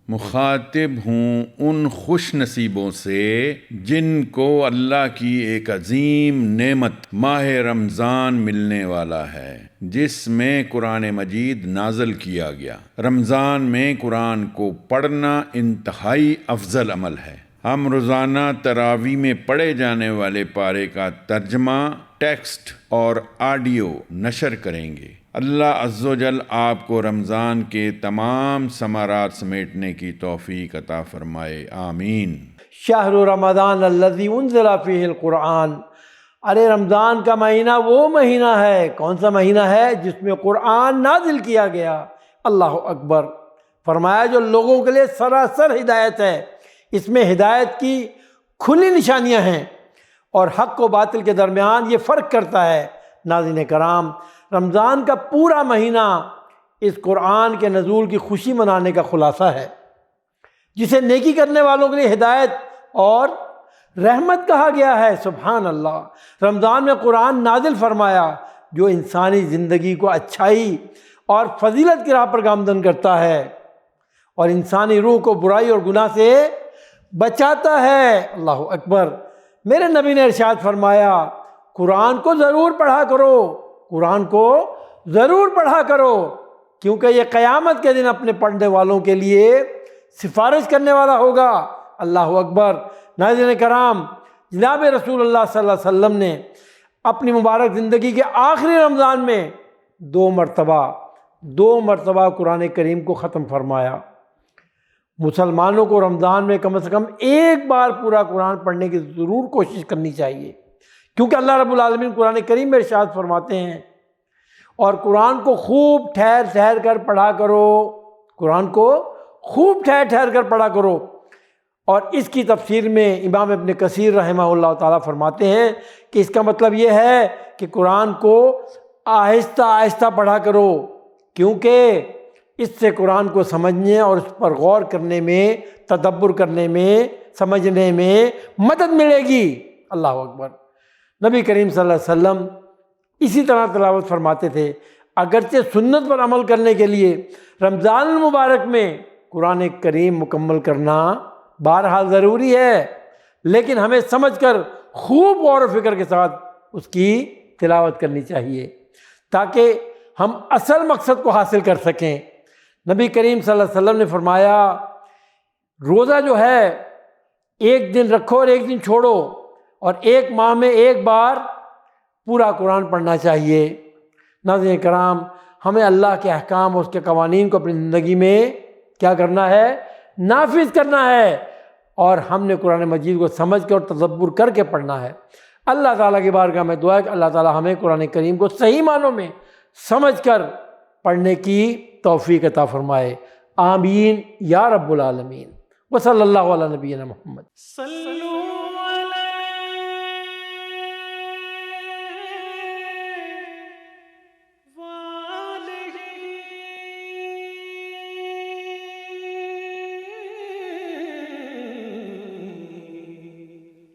مخاطب ہوں ان خوش نصیبوں سے جن کو اللہ کی ایک عظیم نعمت ماہ رمضان ملنے والا ہے، جس میں قرآن مجید نازل کیا گیا۔ رمضان میں قرآن کو پڑھنا انتہائی افضل عمل ہے۔ ہم روزانہ تراویح میں پڑھے جانے والے پارے کا ترجمہ، ٹیکسٹ اور آڈیو نشر کریں گے۔ اللہ عز و جل آپ کو رمضان کے تمام ثمرات سمیٹنے کی توفیق عطا فرمائے، آمین۔ شہر رمضان الذی انزل فیہ القرآن، ارے رمضان کا مہینہ وہ مہینہ ہے، کون سا مہینہ ہے؟ جس میں قرآن نازل کیا گیا۔ اللہ اکبر! فرمایا جو لوگوں کے لیے سراسر ہدایت ہے، اس میں ہدایت کی کھلی نشانیاں ہیں اور حق و باطل کے درمیان یہ فرق کرتا ہے۔ ناظرین کرام، رمضان کا پورا مہینہ اس قرآن کے نزول کی خوشی منانے کا خلاصہ ہے، جسے نیکی کرنے والوں کے لیے ہدایت اور رحمت کہا گیا ہے۔ سبحان اللہ! رمضان میں قرآن نازل فرمایا جو انسانی زندگی کو اچھائی اور فضیلت کی راہ پر گامزن کرتا ہے اور انسانی روح کو برائی اور گناہ سے بچاتا ہے۔ اللہ اکبر! میرے نبی نے ارشاد فرمایا، قرآن کو ضرور پڑھا کرو، قرآن کو ضرور پڑھا کرو، کیونکہ یہ قیامت کے دن اپنے پڑھنے والوں کے لیے سفارش کرنے والا ہوگا۔ اللہ اکبر! ناظرین کرام، جناب رسول اللہ صلی اللہ علیہ وسلم نے اپنی مبارک زندگی کے آخری رمضان میں دو مرتبہ قرآن کریم کو ختم فرمایا۔ مسلمانوں کو رمضان میں کم از کم ایک بار پورا قرآن پڑھنے کی ضرور کوشش کرنی چاہیے، کیونکہ اللہ رب العالمین قرآن کریم میں ارشاد فرماتے ہیں، اور قرآن کو خوب ٹھہر کر پڑھا کرو، قرآن کو خوب ٹھہر کر پڑھا کرو۔ اور اس کی تفسیر میں امام ابن کثیر رحمہ اللہ تعالیٰ فرماتے ہیں کہ اس کا مطلب یہ ہے کہ قرآن کو آہستہ آہستہ پڑھا کرو، کیونکہ اس سے قرآن کو سمجھنے اور اس پر غور کرنے میں، تدبر کرنے میں، سمجھنے میں مدد ملے گی۔ اللہ اکبر! نبی کریم صلی اللہ علیہ وسلم اسی طرح تلاوت فرماتے تھے۔ اگرچہ سنت پر عمل کرنے کے لیے رمضان المبارک میں قرآن کریم مکمل کرنا بہرحال ضروری ہے، لیکن ہمیں سمجھ کر خوب غور و فکر کے ساتھ اس کی تلاوت کرنی چاہیے تاکہ ہم اصل مقصد کو حاصل کر سکیں۔ نبی کریم صلی اللہ علیہ وسلم نے فرمایا، روزہ جو ہے ایک دن رکھو اور ایک دن چھوڑو، اور ایک ماہ میں ایک بار پورا قرآن پڑھنا چاہیے۔ ناظرین کرام، ہمیں اللہ کے احکام اور اس کے قوانین کو اپنی زندگی میں کیا کرنا ہے؟ نافذ کرنا ہے، اور ہم نے قرآن مجید کو سمجھ کر اور تدبر کر کے پڑھنا ہے۔ اللہ تعالیٰ کی بارگاہ میں دعا ہے کہ اللہ تعالیٰ ہمیں قرآن کریم کو صحیح معنوں میں سمجھ کر پڑھنے کی توفیق عطا فرمائے، آمین یا رب العالمین۔ وصلی اللہ علی نبینا محمد۔